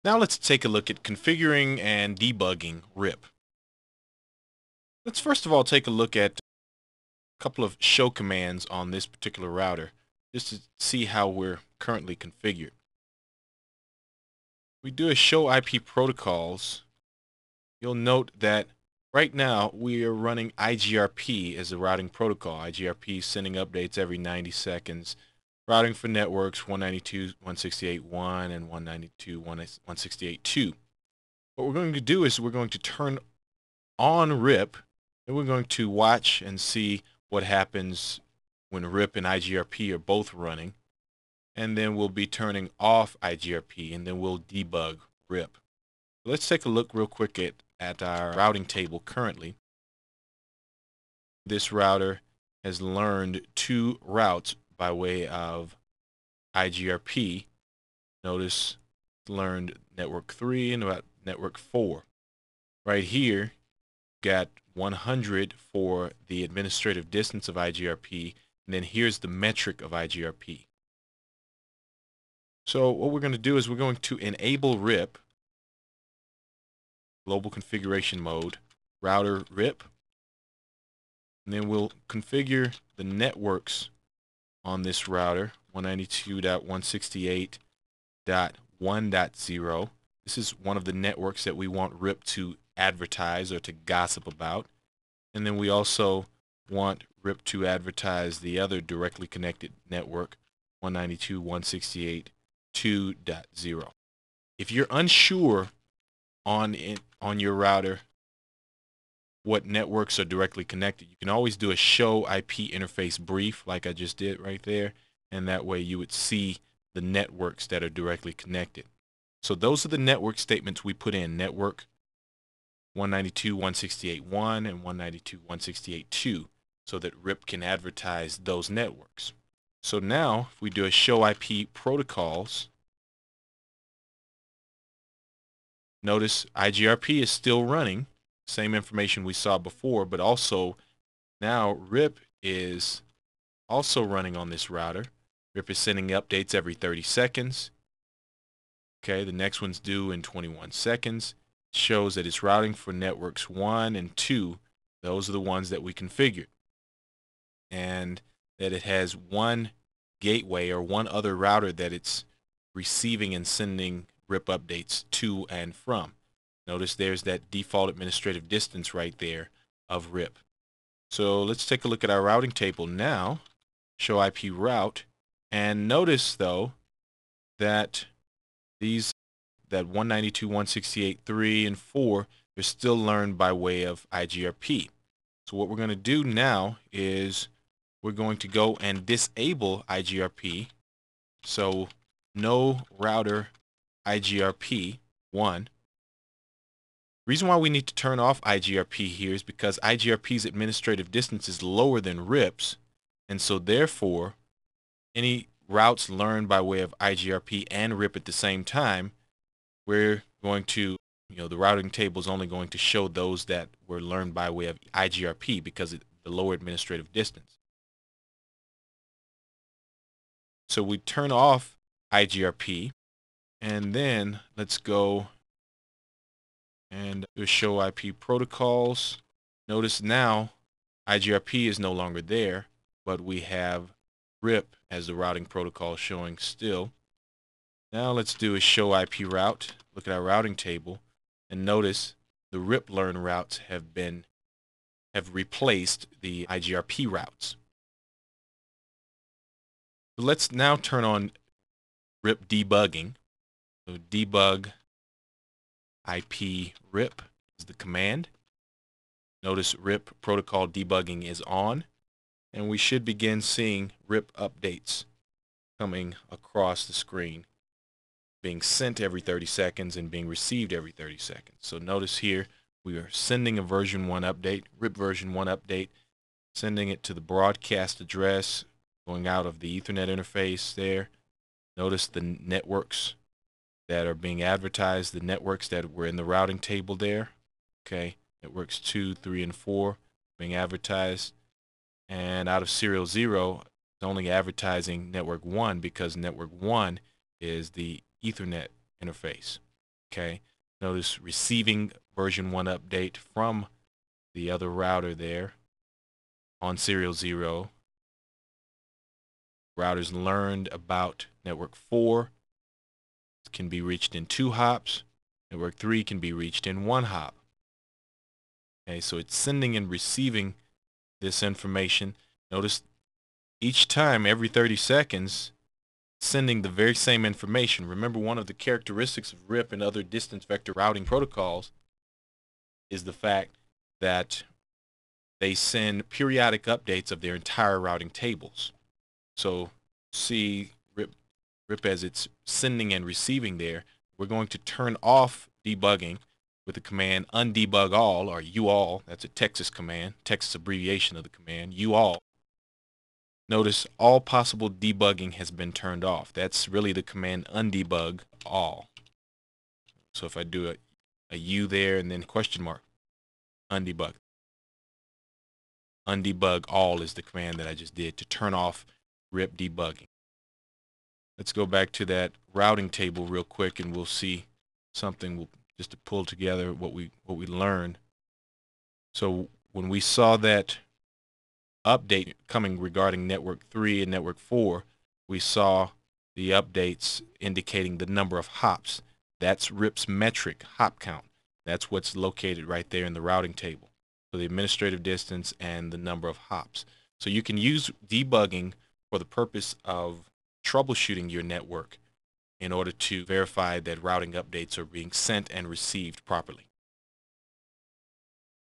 Now let's take a look at configuring and debugging RIP. Let's first of all take a look at a couple of show commands on this particular router just to see how we're currently configured. We do a show IP protocols. You'll note that right now we are running IGRP as a routing protocol. IGRP is sending updates every 90 seconds. Routing for networks 192.168.1 and 192.168.2. What we're going to do is we're going to turn on RIP, and we're going to watch and see what happens when RIP and IGRP are both running. And then we'll be turning off IGRP, and then we'll debug RIP. Let's take a look real quick at our routing table currently. This router has learned 2 routes by way of IGRP. Notice it's learned network 3 and about network 4. Right here, got 100 for the administrative distance of IGRP, and then here's the metric of IGRP. So what we're going to do is we're going to enable RIP, global configuration mode, router RIP, and then we'll configure the networks on this router, 192.168.1.0. This is one of the networks that we want RIP to advertise or to gossip about. And then we also want RIP to advertise the other directly connected network, 192.168.2.0. If you're unsure on your router what networks are directly connected, you can always do a show IP interface brief like I just did right there, and that way you would see the networks that are directly connected. So those are the network statements we put in: network 192.168.1 and 192.168.2, so that RIP can advertise those networks. So now if we do a show IP protocols, notice IGRP is still running, same information we saw before, but also now RIP is also running on this router. RIP is sending updates every 30 seconds. Okay, the next one's due in 21 seconds. It shows that it's routing for networks 1 and 2. Those are the ones that we configured. And that it has one gateway or one other router that it's receiving and sending RIP updates to and from. Notice there's that default administrative distance right there of RIP. So let's take a look at our routing table now, show IP route, and notice though that that 192.168.3 and 4 are still learned by way of IGRP. So what we're going to do now is we're going to go and disable IGRP. So no router IGRP 1. Reason why we need to turn off IGRP here is because IGRP's administrative distance is lower than RIP's, and so therefore any routes learned by way of IGRP and RIP at the same time, we're going to, the routing table is only going to show those that were learned by way of IGRP because of the lower administrative distance. So we turn off IGRP, and then let's go and show IP protocols. Notice now IGRP is no longer there, but we have RIP as the routing protocol showing still. Now let's do a show IP route. Look at our routing table and notice the RIP learn routes have replaced the IGRP routes. So let's now turn on RIP debugging. So debug IP RIP is the command. Notice RIP protocol debugging is on, and we should begin seeing RIP updates coming across the screen, being sent every 30 seconds and being received every 30 seconds. So notice here we are sending a version 1 update, RIP version 1 update, sending it to the broadcast address, going out of the Ethernet interface there. Notice the networks that are being advertised, the networks that were in the routing table there. Okay, networks 2, 3, and 4 being advertised. And out of serial 0, it's only advertising network 1 because network 1 is the Ethernet interface. Okay, notice receiving version 1 update from the other router there on serial 0. Routers learned about network 4 can be reached in 2 hops. Network 3 can be reached in 1 hop. Okay, so it's sending and receiving this information. Notice each time, every 30 seconds, sending the very same information. Remember, one of the characteristics of RIP and other distance vector routing protocols is the fact that they send periodic updates of their entire routing tables. So see RIP as it's sending and receiving there. We're going to turn off debugging with the command undebug all, or uall. That's a Texas command, Texas abbreviation of the command, uall. Notice all possible debugging has been turned off. That's really the command undebug all. So if I do a U there and then question mark, undebug. Undebug all is the command that I just did to turn off RIP debugging. Let's go back to that routing table real quick and we'll see something just to pull together what we learned. So when we saw that update coming regarding network 3 and network 4, we saw the updates indicating the number of hops. That's RIP's metric hop count. That's what's located right there in the routing table. So the administrative distance and the number of hops. So you can use debugging for the purpose of troubleshooting your network in order to verify that routing updates are being sent and received properly.